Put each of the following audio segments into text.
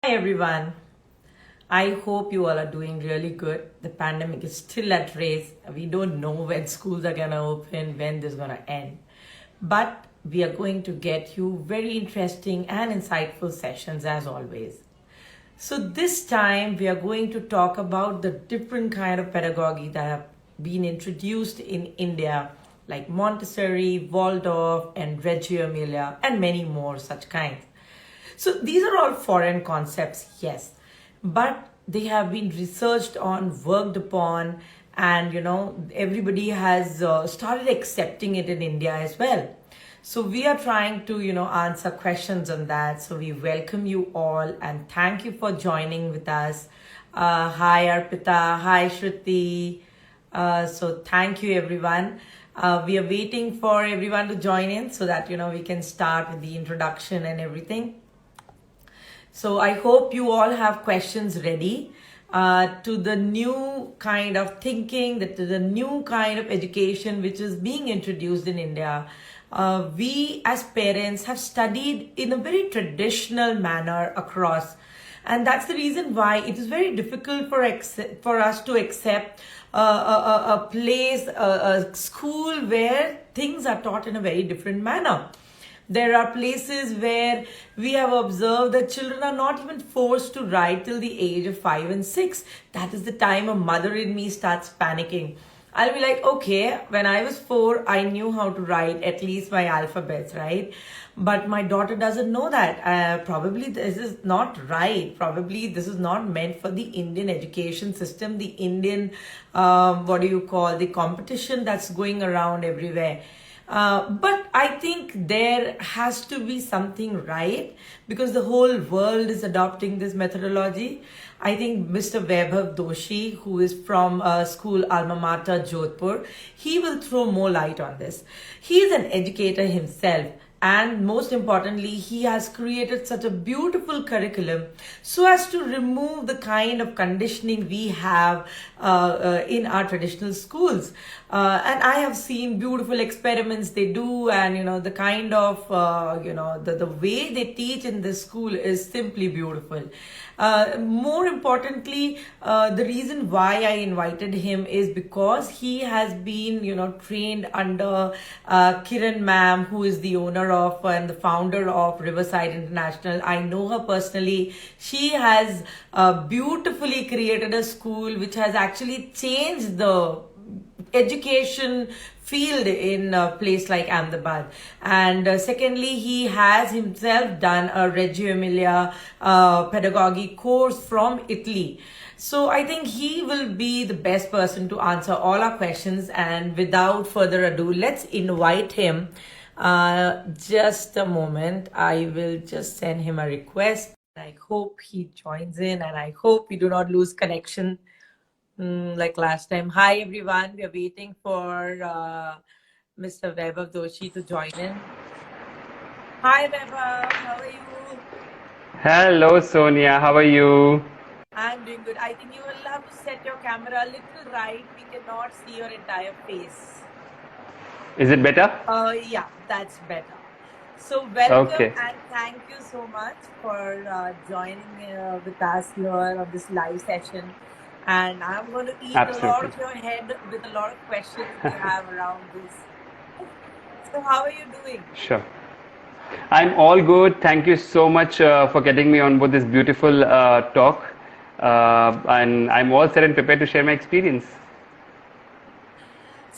everyone. I hope you all are doing really good. The pandemic is still at race. We don't know when schools are gonna open, when this is gonna end. But we are going to get you very interesting and insightful sessions as always. So this time we are going to talk about the different kind of pedagogy that have been introduced in India, like Montessori, Waldorf, and Reggio Emilia, and many more such kinds. So these are all foreign concepts, yes, but they have been researched on, worked upon, and everybody has started accepting it in India as well. So we are trying to answer questions on that. So we welcome you all and thank you for joining with us. Hi Arpita, hi Shruti. So thank you everyone. We are waiting for everyone to join in so that we can start with the introduction and everything. So I hope you all have questions ready to the new kind of thinking, to the new kind of education which is being introduced in India. We as parents have studied in a very traditional manner across. And that's the reason why it is very difficult for us to accept a place, a school where things are taught in a very different manner. There are places where we have observed that children are not even forced to write till the age of 5 and 6. That is the time a mother in me starts panicking. I'll be like, okay, when I was 4, I knew how to write at least my alphabets, right? But my daughter doesn't know that. Probably this is not right. Probably this is not meant for the Indian education system, the Indian, the competition that's going around everywhere. But I think there has to be something right because the whole world is adopting this methodology. I think Mr. Vaibhav Doshi, who is from school Alma Mater Jodhpur, he will throw more light on this. He is an educator himself. And most importantly, he has created such a beautiful curriculum so as to remove the kind of conditioning we have in our traditional schools. And I have seen beautiful experiments they do, and the kind of the way they teach in this school is simply beautiful. More importantly, the reason why I invited him is because he has been trained under Kiran ma'am, who is the owner of and the founder of Riverside International. I know her personally. She has beautifully created a school which has actually changed the education field in a place like Ahmedabad. And secondly, he has himself done a Reggio Emilia pedagogy course from Italy. So I think he will be the best person to answer all our questions. And without further ado, let's invite him. Just a moment. I will just send him a request. I hope he joins in and I hope we do not lose connection like last time. Hi everyone, we are waiting for Mr. Vaibhav Doshi to join in. Hi Vaibhav, how are you? Hello Sonia, how are you? I'm doing good. I think you will have to set your camera a little right. We cannot see your entire face. Is it better? Yeah, that's better. So welcome Okay. and thank you so much for joining with us here on this live session. And I'm going to eat a lot Absolutely. of your head with a lot of questions we have around this. So how are you doing? Sure. I'm all good. Thank you so much for getting me on board this beautiful talk. And I'm all set and prepared to share my experience.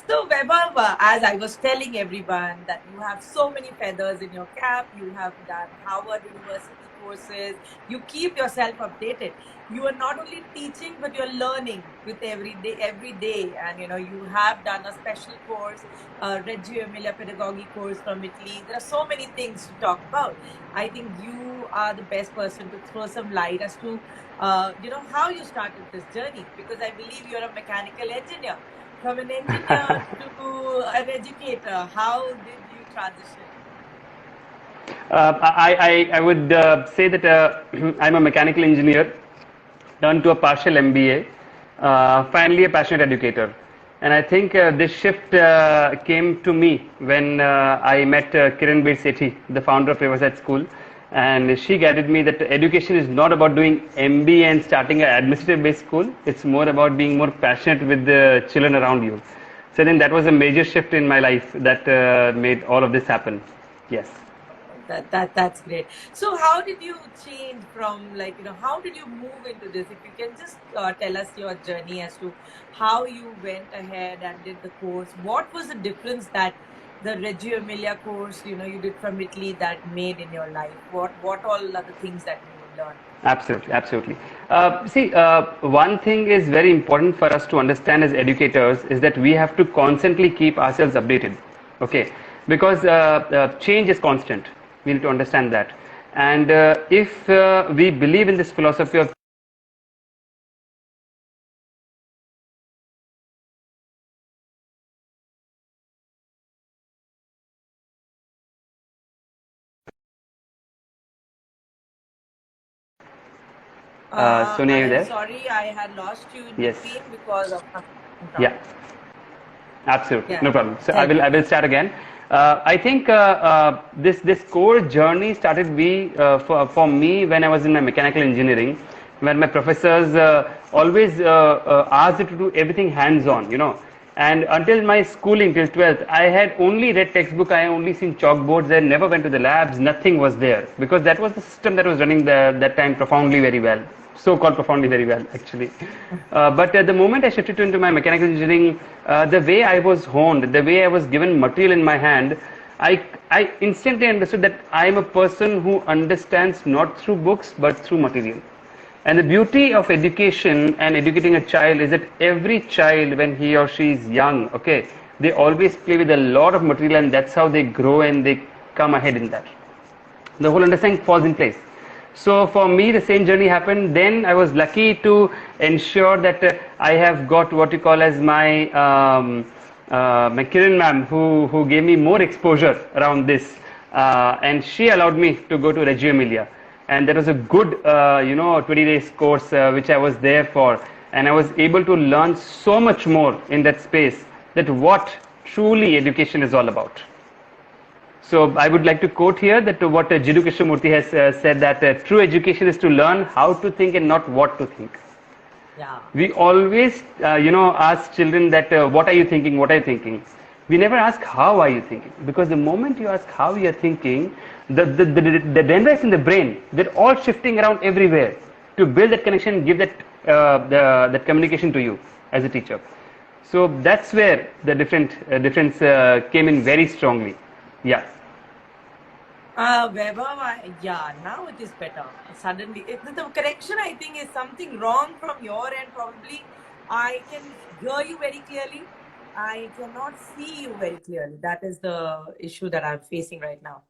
So Vaibhav, as I was telling everyone that you have so many feathers in your cap, you have done Harvard University courses, you keep yourself updated. You are not only teaching, but you're learning with every day. And you have done a special course, Reggio Emilia pedagogy course from Italy. There are so many things to talk about. I think you are the best person to throw some light as to how you started this journey, because I believe you're a mechanical engineer. From an engineer to an educator, how did you transition? I would say that I'm a mechanical engineer, turned to a partial MBA, finally a passionate educator. And I think this shift came to me when I met Kiran Bir Sethi, the founder of Riverside School. And she guided me that education is not about doing MBA and starting an administrative based school. It's more about being more passionate with the children around you. So then that was a major shift in my life that made all of this happen. Yes. That's great. So how did you change from, like, how did you move into this? If you can just tell us your journey as to how you went ahead and did the course. What was the difference that the Reggio Emilia course, you did from Italy, that made in your life? What all are the things that you learned? Absolutely, absolutely. See, one thing is very important for us to understand as educators is that we have to constantly keep ourselves updated. Okay, because change is constant. We need to understand that. And if we believe in this philosophy of Sonia, are you I'm there? sorry, I had lost you in Yes. between because of Yeah. Absolutely, Yeah. no problem. So Tell me. I will start again. I think this core journey started for me when I was in my mechanical engineering, when my professors always asked you to do everything hands-on. And until my schooling till 12th, I had only read textbook. I only seen chalkboards. I never went to the labs. Nothing was there because that was the system that was running that time profoundly very well. So-called profoundly very well, actually. But the moment I shifted into my mechanical engineering, the way I was honed, the way I was given material in my hand, I instantly understood that I am a person who understands not through books but through material. And the beauty of education and educating a child is that every child, when he or she is young, okay, they always play with a lot of material, and that's how they grow and they come ahead in that. The whole understanding falls in place. So for me, the same journey happened. Then I was lucky to ensure that I have got what you call as my Kiran ma'am, who gave me more exposure around this, and she allowed me to go to Reggio Emilia, and that was a good 20 days course which I was there for, and I was able to learn so much more in that space, that what truly education is all about. So I would like to quote here that what Jiddu Krishnamurti has said, that true education is to learn how to think and not what to think. Yeah. We always, ask children that what are you thinking, what are you thinking? We never ask how are you thinking, because the moment you ask how you are thinking, the dendrites in the brain, they're all shifting around everywhere to build that connection, give that that communication to you as a teacher. So that's where the difference came in very strongly. Yeah. Yeah, now it is better. Suddenly, the correction, I think, is something wrong from your end. Probably, I can hear you very clearly. I cannot see you very clearly. That is the issue that I'm facing right now.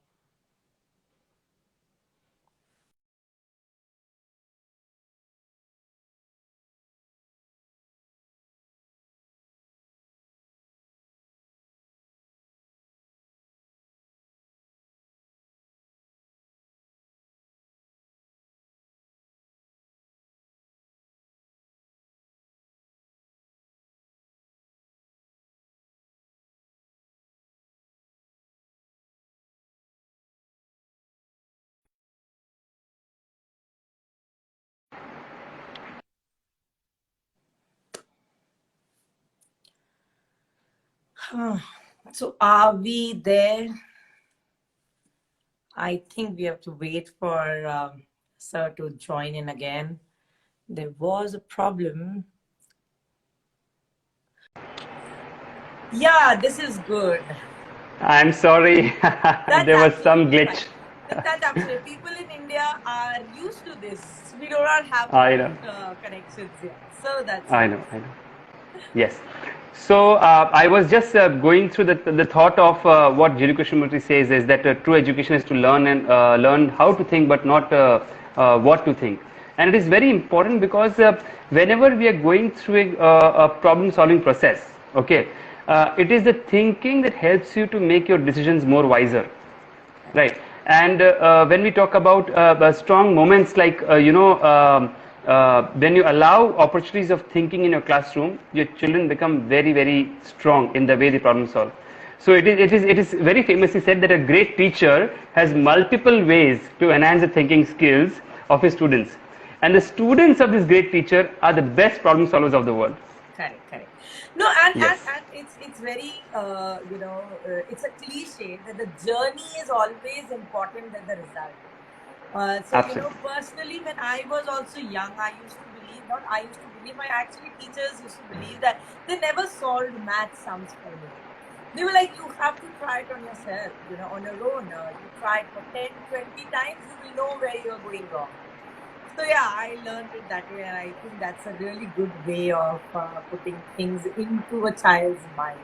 So, are we there? I think we have to wait for Sir to join in again. There was a problem. Yeah, this is good. I'm sorry, there was some absolutely glitch. fine. That's absolutely. People in India are used to this. We do not have I know. connections yet. So that's I know. Yes. So I was just going through the thought of what Jiddu Krishnamurti says is that true education is to learn and learn how to think, but not what to think. And it is very important because whenever we are going through a problem-solving process, okay, it is the thinking that helps you to make your decisions more wiser, right? And when we talk about strong moments like when you allow opportunities of thinking in your classroom, your children become very, very strong in the way they problem solve. So it is very famously said that a great teacher has multiple ways to enhance the thinking skills of his students. And the students of this great teacher are the best problem solvers of the world. Correct, correct. No, Yes. and it's very it's a cliche that the journey is always important than the result. Absolutely. Personally, when I was also young, I used to believe, not I used to believe, my actually teachers used to believe that they never solved math sums for me. They were like, you have to try it on yourself, on your own. You try it for 10, 20 times, you will know where you're going wrong. So yeah, I learned it that way, and I think that's a really good way of putting things into a child's mind.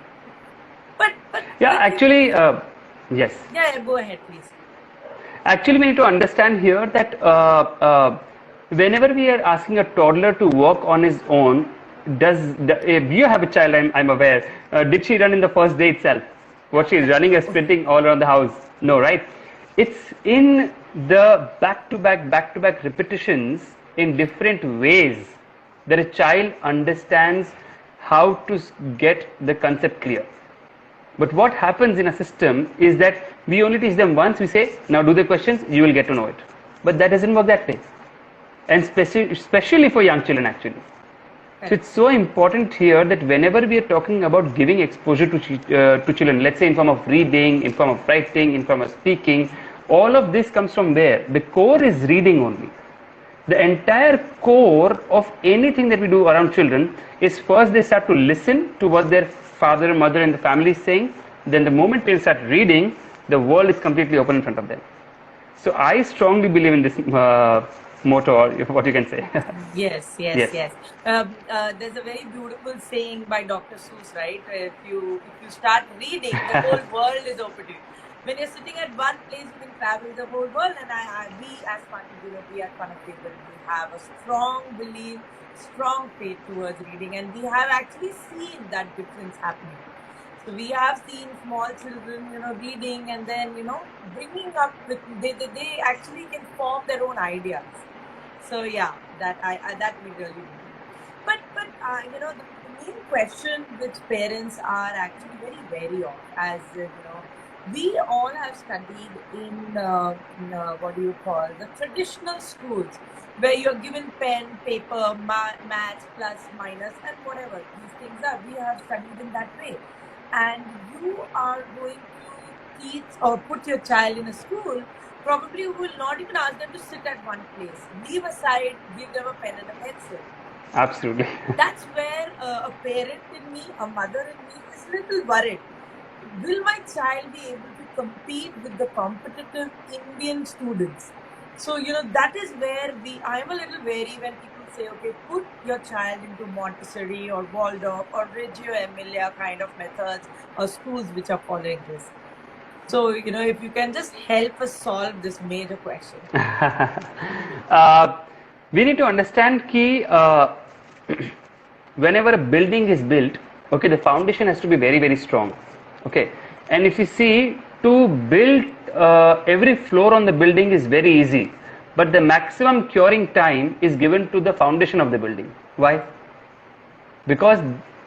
But Yeah, actually, yes. yeah, go ahead, please. Actually, we need to understand here that whenever we are asking a toddler to walk on his own, if you have a child, I'm aware, did she run in the first day itself? Was she running or sprinting all around the house? No, right? It's in the back-to-back repetitions in different ways that a child understands how to get the concept clear. But what happens in a system is that we only teach them once, we say, now do the questions, you will get to know it. But that doesn't work that way. And especially for young children, actually. So it's so important here that whenever we are talking about giving exposure to children, let's say in form of reading, in form of writing, in form of speaking, all of this comes from where? The core is reading only. The entire core of anything that we do around children is first they start to listen to what their father and mother and the family is saying. Then the moment they start reading, the world is completely open in front of them. So I strongly believe in this motto, or what you can say. Yes. Yes. There's a very beautiful saying by Dr. Seuss, right? If you start reading, the whole world is open to you. When you're sitting at one place, you can travel the whole world. And we as we at Fun of People, we have a strong belief, strong faith towards reading, and we have actually seen that difference happening. So we have seen small children, reading, and then bringing up with they actually can form their own ideas. So yeah, that we really do. But the main question which parents are actually very wary of, as we all have studied in what do you call the traditional schools, where you're given pen, paper, maths, plus, minus, and whatever these things are. We have studied in that way, and you are going to teach or put your child in a school. Probably you will not even ask them to sit at one place. Leave aside, give them a pen and a pencil. Absolutely. That's where a parent in me, a mother in me, is little worried. Will my child be able to compete with the competitive Indian students? So, that is where I am a little wary when people say, okay, put your child into Montessori or Waldorf or Reggio Emilia kind of methods or schools which are following this. So, if you can just help us solve this major question. We need to understand that whenever a building is built, okay, the foundation has to be very, very strong. Okay, and if you see, to build every floor on the building is very easy, but the maximum curing time is given to the foundation of the building. Why? Because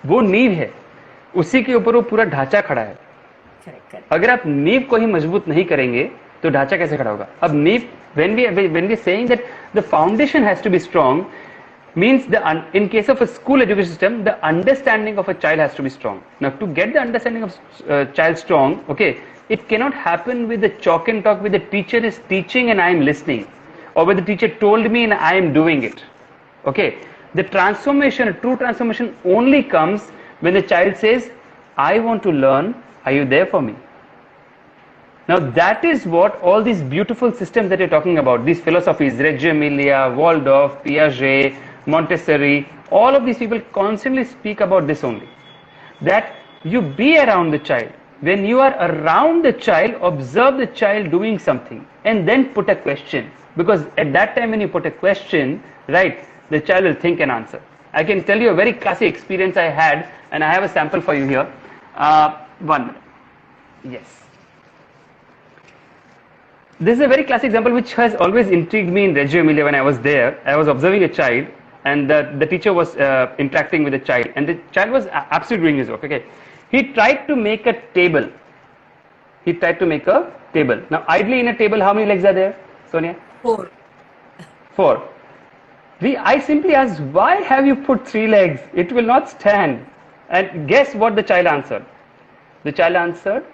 वो नींव है, उसी के ऊपर वो पूरा ढांचा खड़ा है. अगर आप नींव को ही मजबूत नहीं करेंगे तो ढांचा कैसे खड़ा होगा? अब नींव, when we saying that the foundation has to be strong, means in case of a school education system, the understanding of a child has to be strong. Now, to get the understanding of child strong, okay, it cannot happen with the chalk and talk, with the teacher is teaching and I am listening, or where the teacher told me and I am doing it. Okay, the transformation, a true transformation only comes when the child says, I want to learn, are you there for me? Now that is what all these beautiful systems that you're talking about, these philosophies, Reggio Emilia, Waldorf, Piaget, Montessori, all of these people constantly speak about this only. That you be around the child. When you are around the child, observe the child doing something and then put a question. Because at that time when you put a question, right, the child will think and answer. I can tell you a very classic experience I had, and I have a sample for you here. 1 minute. Yes. This is a very classic example which has always intrigued me in Reggio Emilia when I was there. I was observing a child, and the teacher was interacting with the child, and the child was absolutely doing his work. Okay, He tried to make a table. He tried to make a table. Now, ideally in a table, how many legs are there, Sonia? 4. 4. I simply asked, why have you put 3 legs? It will not stand. And guess what the child answered? The child answered,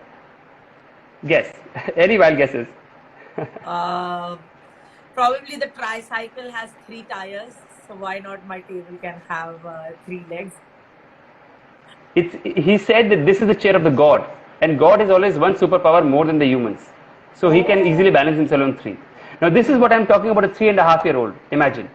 guess. Any wild guesses? Probably the tricycle has 3 tires, so why not my table can have 3 legs? He said that this is the chair of the God, and God is always one superpower more than the humans. So he can easily balance himself on 3. Now this is what I'm talking about, a 3.5-year-old. Imagine.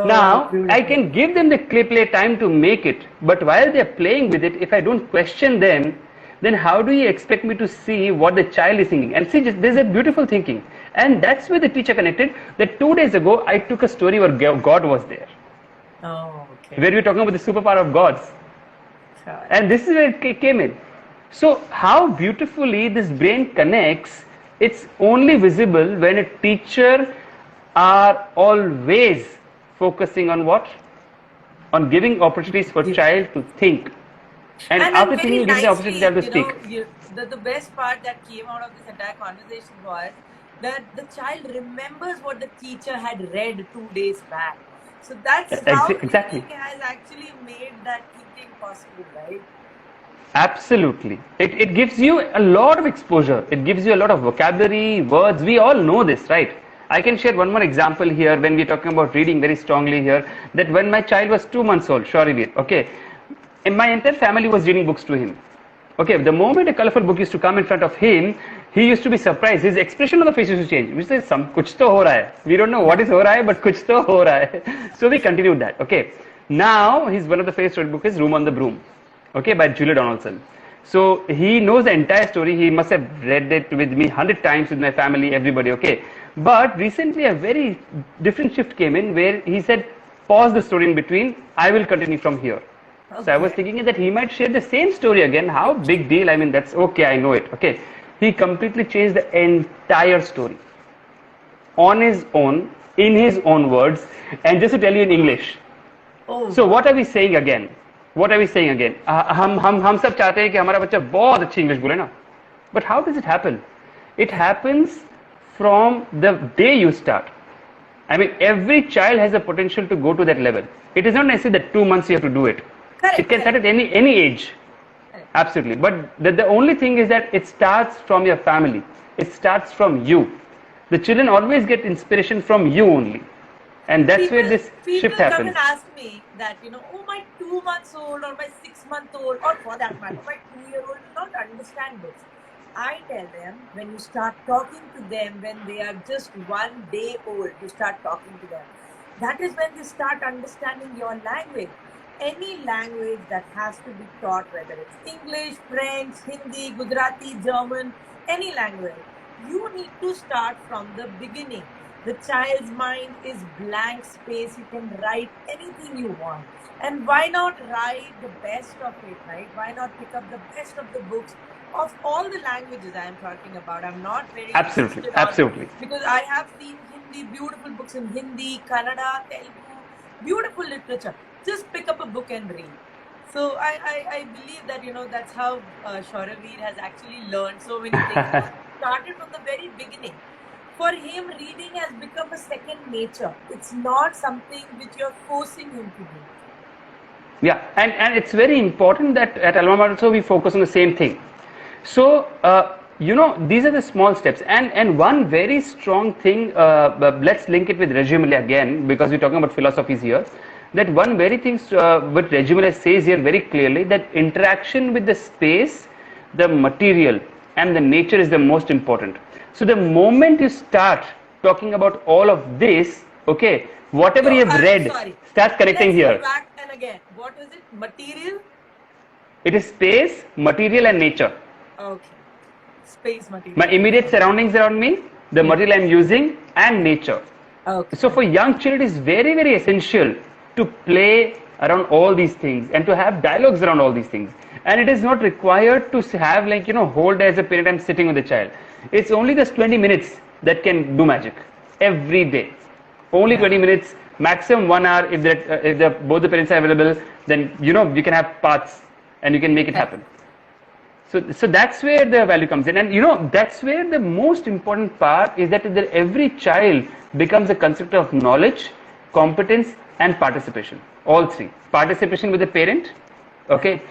Now, beautiful. I can give them the play time to make it, but while they're playing with it, if I don't question them, then how do you expect me to see what the child is thinking? And see, there's a beautiful thinking. And that's where the teacher connected, that 2 days ago, I took a story where God was there. Oh, okay. Where we're talking about the superpower of gods. Sure. And this is where it came in. So how beautifully this brain connects, it's only visible when a teacher are always focusing on what? On giving opportunities for child to think. And after very thinking, gives the opportunity to speak. The best part that came out of this entire conversation was that the child remembers what the teacher had read 2 days back. So that's how Exactly. thinking has actually made that thinking possible, right? Absolutely. It gives you a lot of exposure. It gives you a lot of vocabulary, words. We all know this, right? I can share one more example here when we're talking about reading very strongly here, that when my child was 2 months old, Shaurivir, okay, and my entire family was reading books to him. Okay, the moment a colorful book used to come in front of him, he used to be surprised. His expression on the face used to change. We say, kuch to ho raha hai. We don't know what is ho raha hai, but kuch to ho raha hai. So we continued that. Okay. Now, one of the favorite story book is Room on the Broom. Okay, by Julia Donaldson. So he knows the entire story. He must have read it with me 100 times with my family, everybody. Okay. But recently a very different shift came in where he said, pause the story in between. I will continue from here. Okay. So I was thinking that he might share the same story again. How big deal? I mean, that's okay. I know it. Okay. He completely changed the entire story on his own, in his own words, and just to tell you in English. Oh. So what are we saying again? What are we saying again? हम सब चाहते हैं कि हमारा बच्चा बहुत अच्छी English बोले ना. But how does it happen? It happens from the day you start. I mean, every child has a potential to go to that level. It is not necessarily that 2 months you have to do it. Correct, it can start at any age. Correct. Absolutely. But the only thing is that it starts from your family. It starts from you. The children always get inspiration from you only. And that's where this shift happens. People come and ask me that, oh, my 2 months old or my 6 month old, or for that matter, my 2-year-old will not understand this. I tell them, when you start talking to them, when they are just 1 day old, you start talking to them. That is when they start understanding your language. Any language that has to be taught, whether it's English, French, Hindi, Gujarati, German, any language, you need to start from the beginning. The child's mind is blank space. You can write anything you want. And why not write the best of it, right? Why not pick up the best of the books of all the languages I am talking about? I'm not very Absolutely. Because I have seen Hindi, beautiful books in Hindi, Kannada, Telugu, beautiful literature. Just pick up a book and read. So I believe that, that's how Shaurivir has actually learned so many things. Started from the very beginning. For him, reading has become a second nature. It's not something which you're forcing him to do. Yeah, and it's very important that at Alma Mater also we focus on the same thing. So, these are the small steps. And one very strong thing, let's link it with Reggio Emilia again, because we're talking about philosophies here. That one very thing what Reggio Emilia says here very clearly, that interaction with the space, the material, and the nature is the most important. So the moment you start talking about all of this, okay, whatever you have read, start connecting here. Go back and again. What is it? Material? It is space, material, and nature. Okay. Space, material. My immediate surroundings around me, the material I'm using, and nature. Okay. So for young children, it is very, very essential to play around all these things and to have dialogues around all these things. And it is not required to have whole day as a parent I'm sitting with the child. It's only just 20 minutes that can do magic every day. Only 20 minutes, maximum 1 hour. If both the parents are available, then you can have paths. and you can make it happen. So that's where the value comes in, and that's where the most important part is that every child becomes a constructor of knowledge, competence, and participation. All three: participation with the parent, okay,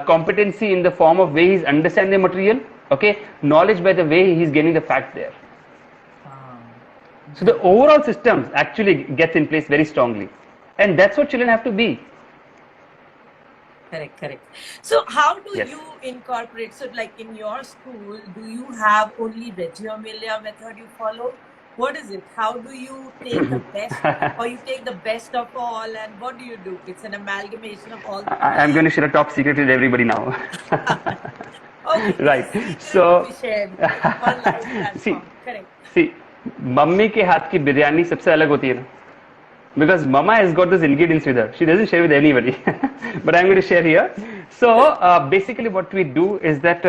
competency in the form of way he's understanding the material, okay, knowledge by the way he's getting the fact there. So the overall system actually gets in place very strongly, and that's what children have to be. Correct. So how do Yes. you incorporate, so like in your school, do you have only Reggio Emilia method you follow? What is it? How do you take the best, or you take the best of all, and what do you do? It's an amalgamation of all. I'm going to share a top secret with everybody now. Okay, Right. secret So, to be shared on live platform. Correct. See, mummy के हाथ की बिरयानी सबसे अलग होती है ना, because mama has got those ingredients with her. She doesn't share with anybody, but I'm going to share here. So basically, what we do is that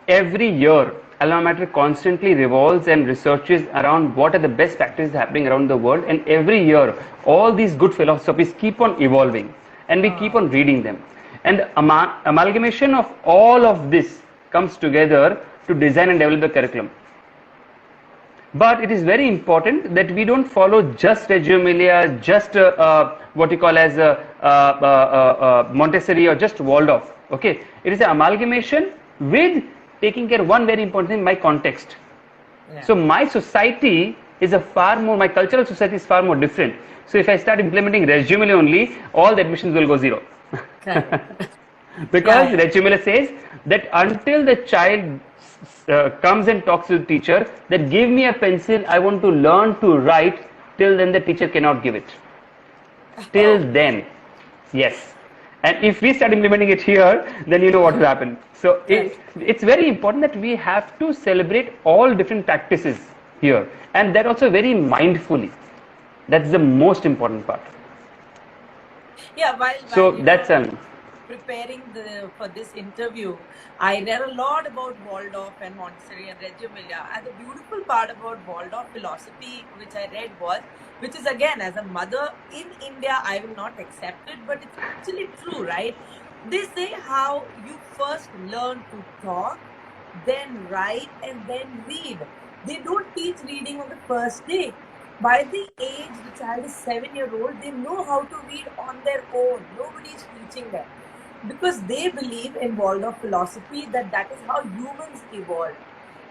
every year, Alma Mater constantly revolves and researches around what are the best practices happening around the world, and every year, all these good philosophies keep on evolving, and we keep on reading them. And amalgamation of all of this comes together to design and develop the curriculum. But it is very important that we don't follow just Reggio Emilia, just what you call as Montessori or just Waldorf. Okay, it is an amalgamation with taking care of one very important thing: my context. Yeah. So my society is my cultural society is far more different. So if I start implementing Reggio Emilia only, all the admissions will go zero. Because Reggio Emilia says that until the child comes and talks to the teacher, that give me a pencil, I want to learn to write, till then the teacher cannot give it. Till then, yes. And if we start implementing it here, then you know what will happen. So it's very important that we have to celebrate all different practices here, and that also very mindfully. That's the most important part. Yeah, So while that's preparing for this interview, I read a lot about Waldorf and Montessori and Reggio Emilia. And the beautiful part about Waldorf philosophy, which I read was, which is again, as a mother in India, I will not accept it, but it's actually true, right? They say how you first learn to talk, then write, and then read. They don't teach reading on the first day. By the age the child is 7-year-old, they know how to read on their own. Nobody is teaching them, because they believe in Waldorf philosophy that is how humans evolved.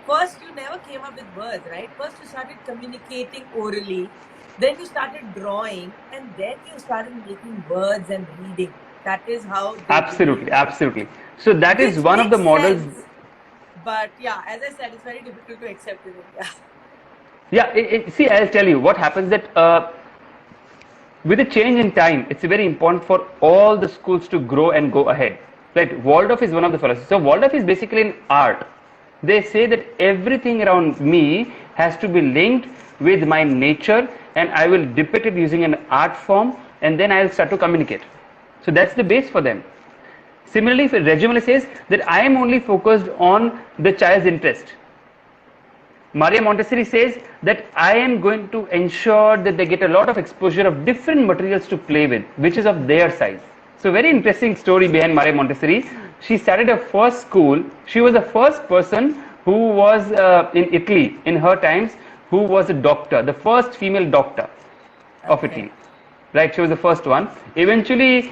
First, you never came up with words, right? First, you started communicating orally, then you started drawing, and then you started making words and reading. That is how they absolutely. So that is Which one of the makes models. sense. But yeah, as I said, it's very difficult to accept in India. Yeah, see, I'll tell you what happens that with a change in time, it's very important for all the schools to grow and go ahead. Right? Waldorf is one of the philosophies. So Waldorf is basically an art. They say that everything around me has to be linked with my nature, and I will depict it using an art form, and then I'll start to communicate. So that's the base for them. Similarly, Reggio Emilia says that I am only focused on the child's interest. Maria Montessori says that I am going to ensure that they get a lot of exposure of different materials to play with, which is of their size. So very interesting story behind Maria Montessori. She started her first school. She was the first person who was in Italy in her times, who was a doctor, the first female doctor of Italy. Right, she was the first one. Eventually,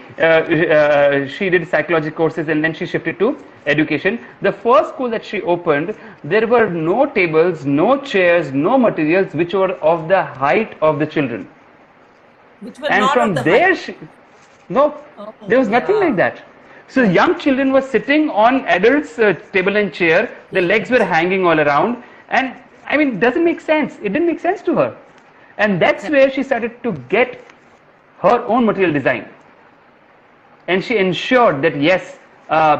she did psychology courses, and then she shifted to education. The first school that she opened, there were no tables, no chairs, no materials which were of the height of the children. Which were And not from of the there, height. there was nothing like that. So young children were sitting on adults' table and chair. The legs were hanging all around, and I mean, it doesn't make sense. It didn't make sense to her, and that's where she started to get her own material design, and she ensured that yes,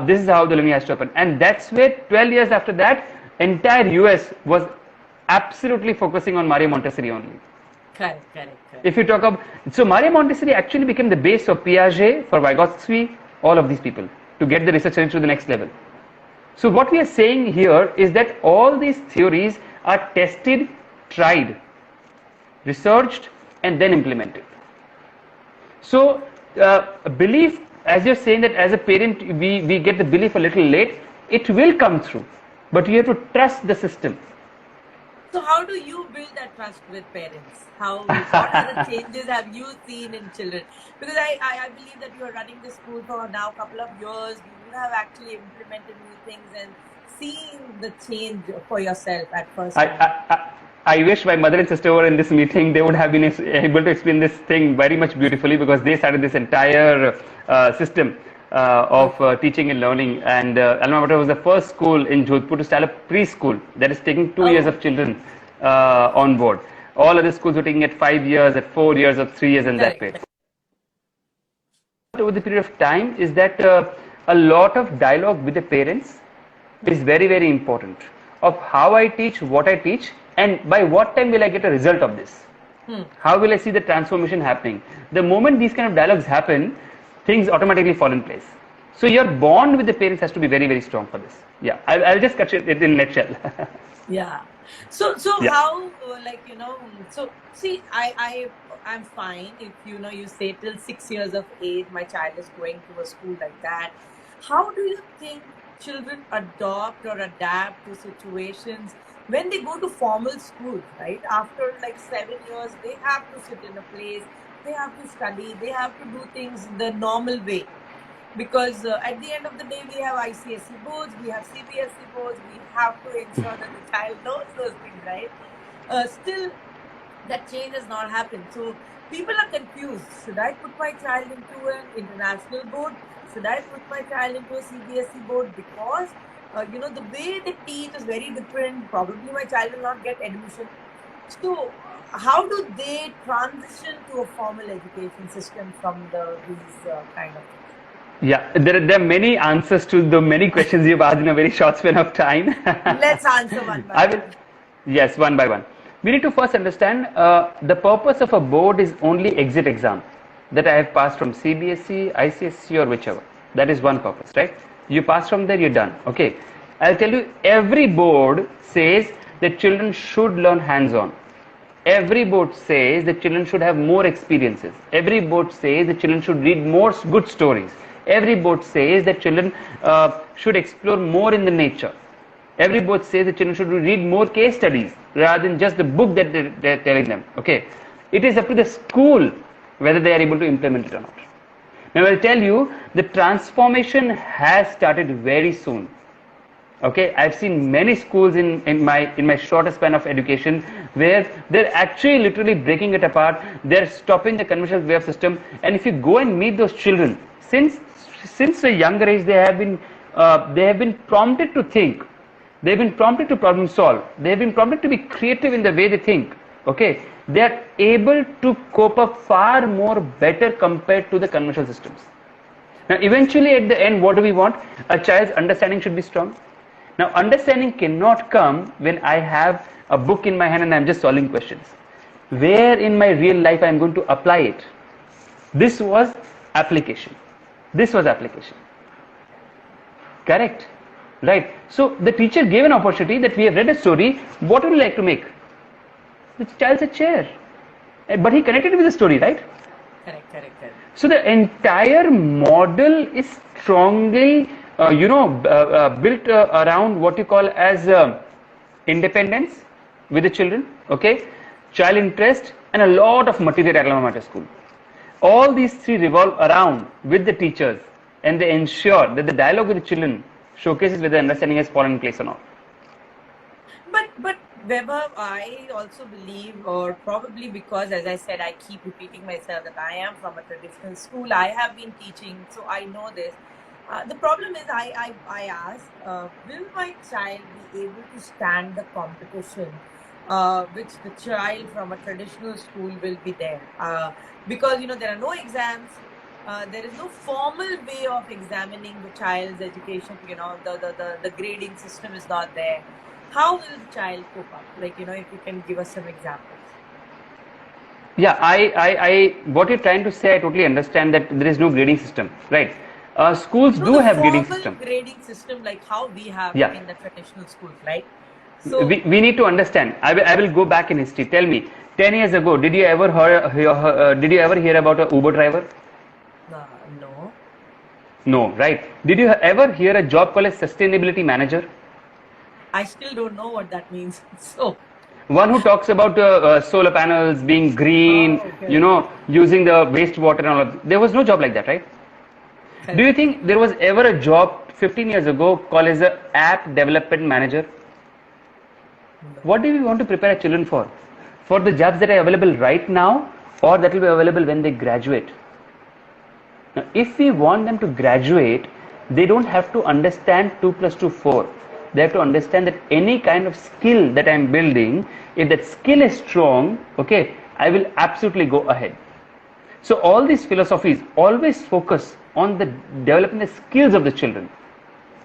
this is how the learning has to happen. And that's where 12 years after that, entire US was absolutely focusing on Maria Montessori only. Correct. If you talk about, so Maria Montessori actually became the base for Piaget, for Vygotsky, all of these people, to get the research to the next level. So what we are saying here is that all these theories are tested, tried, researched, and then implemented. So belief as you're saying that as a parent, we get the belief a little late, it will come through. But you have to trust the system. So how do you build that trust with parents? What other changes have you seen in children? Because I believe that you are running the school for now a couple of years. You have actually implemented new things and seen the change for yourself at first. I wish my mother and sister were in this meeting. They would have been able to explain this thing very much beautifully, because they started this entire system of teaching and learning. And Alma Mater was the first school in Jodhpur to start a preschool that is taking 2 years of children on board. All other schools were taking at 5 years, at 4 years, or 3 years, and that way. Over the period of time is that a lot of dialogue with the parents is very, very important, of how I teach, what I teach, and by what time will I get a result of this. How will I see the transformation happening? The moment these kind of dialogues happen, things automatically fall in place. So your bond with the parents has to be very, very strong for this. Yeah, I'll just cut it in a nutshell. Yeah. So Yeah. how, so see, I'm fine if, you say till 6 years of age, my child is going to a school like that. How do you think children adopt or adapt to situations when they go to formal schools, right? After like 7 years, they have to sit in a place, they have to study, they have to do things the normal way. Because at the end of the day, we have ICSE boards, we have CBSE boards, we have to ensure that the child knows those things, right? Still, that change has not happened. So people are confused. Should I put my child into an international board? Should I put my child into a CBSE board? Because, the way they teach is very different. Probably my child will not get admission. So how do they transition to a formal education system from these kind of things? Yeah, there are many answers to the many questions you've asked in a very short span of time. Let's answer one by one. Yes, one by one. We need to first understand the purpose of a board is only exit exam that I have passed from CBSE, ICSE, or whichever. That is one purpose, right? You pass from there, you're done. Okay. I'll tell you, every board says that children should learn hands-on. Every board says that children should have more experiences. Every board says that children should read more good stories. Every board says that children should explore more in the nature. Every board says that children should read more case studies rather than just the book that they're telling them. Okay. It is up to the school whether they are able to implement it or not. Now I'll tell you, the transformation has started very soon. Okay, I've seen many schools in my shorter span of education where they're actually literally breaking it apart. They're stopping the conventional way of system. And if you go and meet those children, since a younger age, they have been prompted to think. They've been prompted to problem solve. They've been prompted to be creative in the way they think. Okay, they are able to cope up far more better compared to the conventional systems. Now, eventually, at the end, what do we want? A child's understanding should be strong. Now, understanding cannot come when I have a book in my hand and I'm just solving questions. Where in my real life I am going to apply it? This was application. This was application. Correct? Right. So, the teacher gave an opportunity that we have read a story. What would you like to make? The child said chair. But he connected it with the story, right? Correct. So, the entire model is strongly built around what you call as independence with the children, okay, child interest, and a lot of material at Alma Mater School. All these three revolve around with the teachers, and they ensure that the dialogue with the children showcases whether understanding has fallen in place or not. But Vaibhav, I also believe, or probably because, as I said, I keep repeating myself that I am from a traditional school. I have been teaching, so I know this. The problem is, I ask, will my child be able to stand the competition which the child from a traditional school will be there? Because, there are no exams, there is no formal way of examining the child's education, the grading system is not there. How will the child cope up? Like, if you can give us some examples. Yeah, I what you're trying to say, I totally understand that there is no grading system, right? Schools do have grading system. Grading system like how we have Yeah. in the traditional schools, right? So we need to understand. I will go back in history. Tell me, 10 years ago, did you ever hear about an Uber driver? no. No, right? Did you ever hear a job called as sustainability manager? I still don't know what that means. So, One who talks about solar panels being green, oh, okay. using the wastewater and all of that. There was no job like that, right? Do you think there was ever a job 15 years ago called as a app development manager? What do we want to prepare our children for? For the jobs that are available right now, or that will be available when they graduate? Now, if we want them to graduate, they don't have to understand 2 plus 2 4. They have to understand that any kind of skill that I'm building, if that skill is strong, okay, I will absolutely go ahead. So all these philosophies always focus on the developing the skills of the children.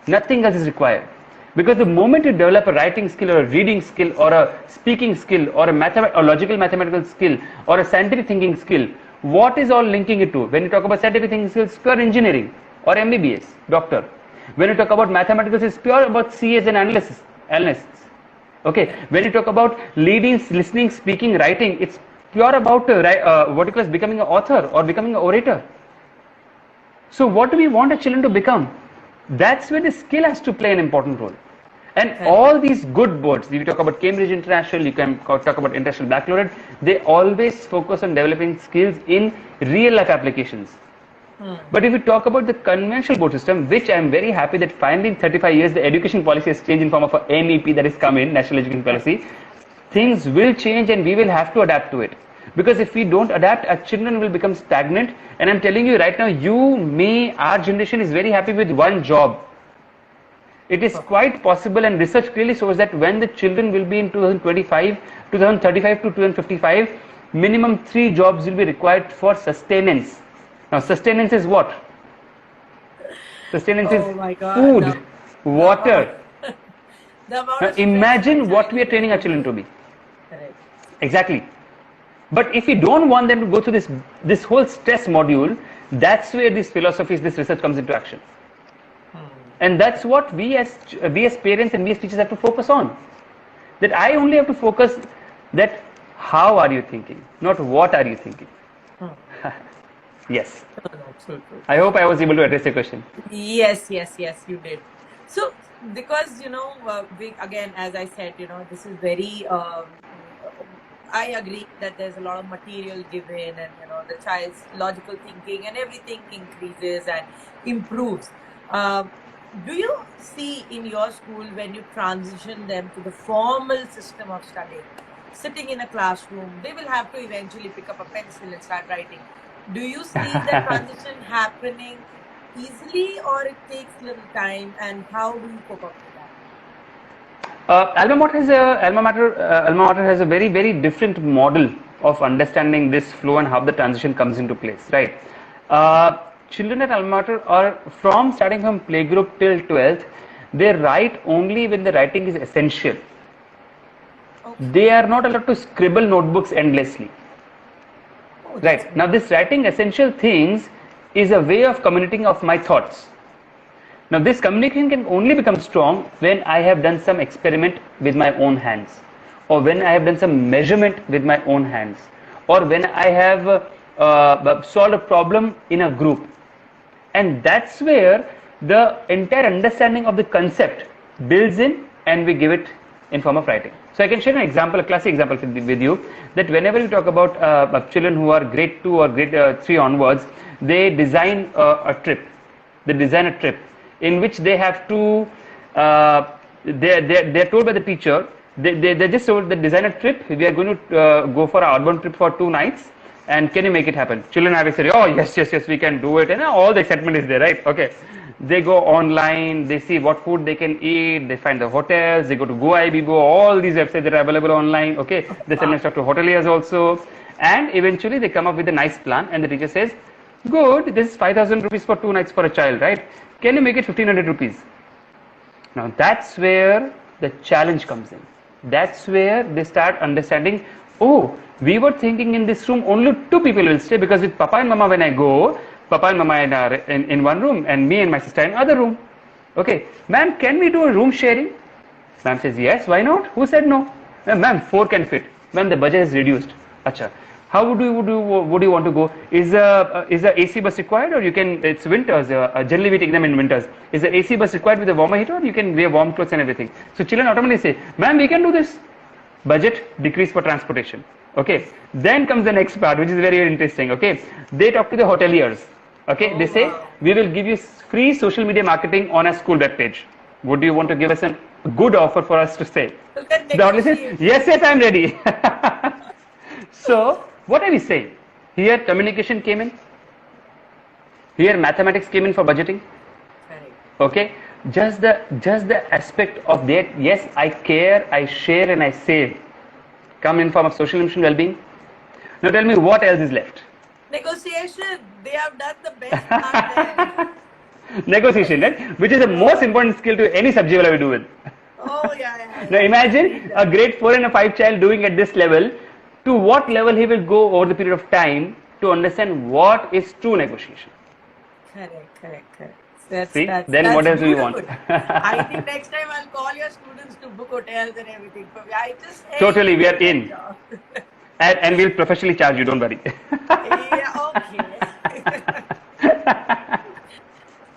Nothing else is required. Because the moment you develop a writing skill or a reading skill or a speaking skill or a logical mathematical skill or a scientific thinking skill, what is all linking it to? When you talk about scientific thinking skills, pure engineering or MBBS, doctor. When you talk about mathematics, it's pure about CAs and analysts. Okay. When you talk about leading, listening, speaking, writing, it's pure about what you call as becoming an author or becoming an orator. So what do we want our children to become? That's where the skill has to play an important role. And all these good boards, if you talk about Cambridge International, you can talk about International Baccalaureate, they always focus on developing skills in real life applications. But if you talk about the conventional board system, which I am very happy that finally in 35 years the education policy has changed in form of a NEP that has come in, National Education Policy, things will change and we will have to adapt to it. Because if we don't adapt, our children will become stagnant. And I'm telling you right now, you, me, our generation is very happy with one job. It is quite possible, and research clearly shows that when the children will be in 2025, 2035 to 2055, minimum 3 jobs will be required for sustenance. Now, sustenance is what? Sustenance is food, water. Now, imagine what we are training our children to be. Correct. Exactly. But if we don't want them to go through this whole stress module, that's where these philosophies, this research comes into action. And that's what we as parents and we as teachers have to focus on. That I only have to focus that how are you thinking, not what are you thinking. Yes. Absolutely. I hope I was able to address your question. Yes, you did. So, because, we, again, as I said, this is very, I agree that there's a lot of material given and, the child's logical thinking and everything increases and improves. Do you see in your school when you transition them to the formal system of study, sitting in a classroom, they will have to eventually pick up a pencil and start writing. Do you see that transition happening easily or it takes little time, and how do you cope up with that? Alma Mater has a very, very different model of understanding this flow and how the transition comes into place, right? Children at Alma Mater are starting from playgroup till 12th, they write only when the writing is essential. Okay. They are not allowed to scribble notebooks endlessly. Right. Now this writing essential things is a way of communicating of my thoughts. Now this communication can only become strong when I have done some experiment with my own hands, or when I have done some measurement with my own hands, or when I have solved a problem in a group. And that's where the entire understanding of the concept builds in and we give it in form of writing. So I can share an example, a classic example with you, that whenever you talk about children who are grade 2 or grade 3 onwards, they design a trip. They design a trip in which they have to, they're told by the teacher, they're just told that design a trip, we are going to go for an urban trip for 2 nights, and can you make it happen? Children have said, oh yes, we can do it, and all the excitement is there, right? Okay. They go online, they see what food they can eat, they find the hotels, they go to GoIbibo, all these websites that are available online, okay. They send stuff to hoteliers also, and eventually they come up with a nice plan, and the teacher says, good, this is 5,000 rupees for 2 nights for a child, right? Can you make it 1,500 rupees? Now that's where the challenge comes in. That's where they start understanding, oh, we were thinking in this room only 2 people will stay, because with Papa and Mama when I go, Papa and Mama are in one room and me and my sister in other room. Okay, ma'am, can we do a room sharing? Ma'am says, yes, why not? Who said no? Ma'am, 4 can fit. Ma'am, the budget is reduced. Acha. How would you want to go? Is a AC bus required, or you can? It's winters. Generally, we take them in winters. Is the AC bus required with a warmer heater, or you can wear warm clothes and everything? So children automatically say, "Ma'am, we can do this." Budget decrease for transportation. Okay. Then comes the next part, which is very, very interesting. Okay. They talk to the hoteliers. Okay. They say, "We will give you free social media marketing on a school web page. Would you want to give us a good offer for us to say?" The hotelier says, "Yes, yes, I'm ready." So what are we saying? Here communication came in. Here mathematics came in for budgeting. Okay, just the aspect of that. Yes, I care, I share, and I save. Come in form of social emotional well-being. Now tell me what else is left. Negotiation. They have done the best part there. Negotiation, right? Which is the most important skill to any subject we'll ever do with. Oh yeah. Now imagine a grade 4 and a 5 child doing at this level. To what level he will go over the period of time to understand what is true negotiation. Correct. See, that's what else do you beautiful. want? I think next time I'll call your students to book hotels and everything for me. I just Totally, we are in. And we'll professionally charge you, don't worry. Yeah, okay.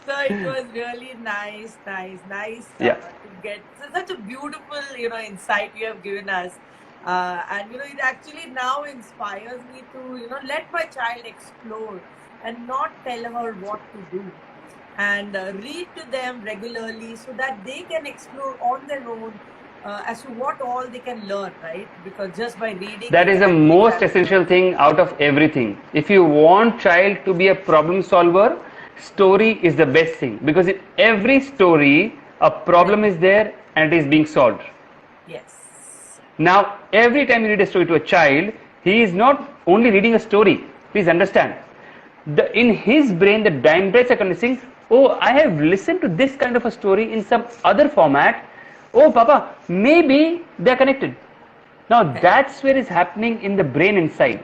So it was really nice Yeah. to get such a beautiful, insight you have given us. And it actually now inspires me to, let my child explore and not tell her what to do. And read to them regularly so that they can explore on their own as to what all they can learn, right? Because just by reading... That is the most essential thing out of everything. If you want child to be a problem solver, story is the best thing. Because in every story, a problem is there and it is being solved. Yes. Now, every time you read a story to a child, he is not only reading a story. Please understand. In his brain, the dendrites are connecting. Oh, I have listened to this kind of a story in some other format. Oh, Papa, maybe they are connected. Now, that's where is happening in the brain inside.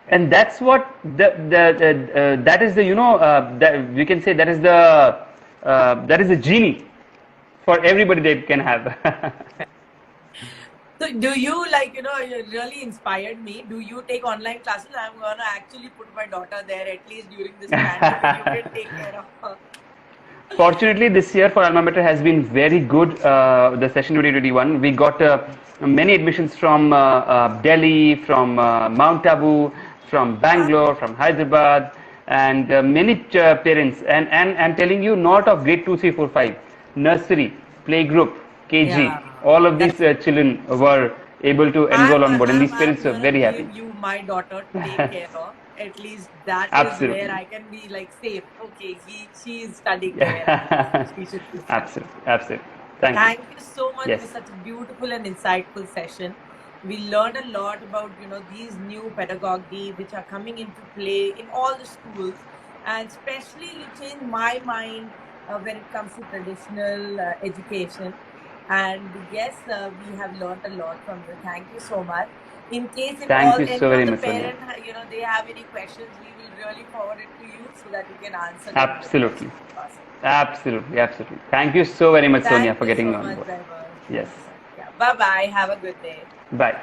And that's what that is the, that we can say that is the genie for everybody they can have. So do you you really inspired me. Do you take online classes? I'm going to actually put my daughter there at least during this pandemic. You can take care of her. Fortunately, this year for Alma Mater has been very good. The session 2021, we got many admissions from Delhi, from Mount Abu, from Bangalore, from Hyderabad, and many parents. And I'm telling you, not of grade 2, 3, 4, 5, nursery, playgroup, KG. Yeah. All of these children were able to enroll on board, and these parents are very happy. You, my daughter, to take care of. At least that Absolutely. is where I can be like safe. Okay, she is studying there. She should be Absolutely. Thank you so much for such a beautiful and insightful session. We learned a lot about these new pedagogy which are coming into play in all the schools, and especially you changed my mind when it comes to traditional education. And yes, we have learned a lot from you. Thank you so much. In case if Thank you so very much, parent, they have any questions, we will really forward it to you so that you can answer. Absolutely. Absolutely. Thank you so very much, Sonia, for getting on board. Much, yes. Yeah. Bye-bye. Have a good day. Bye.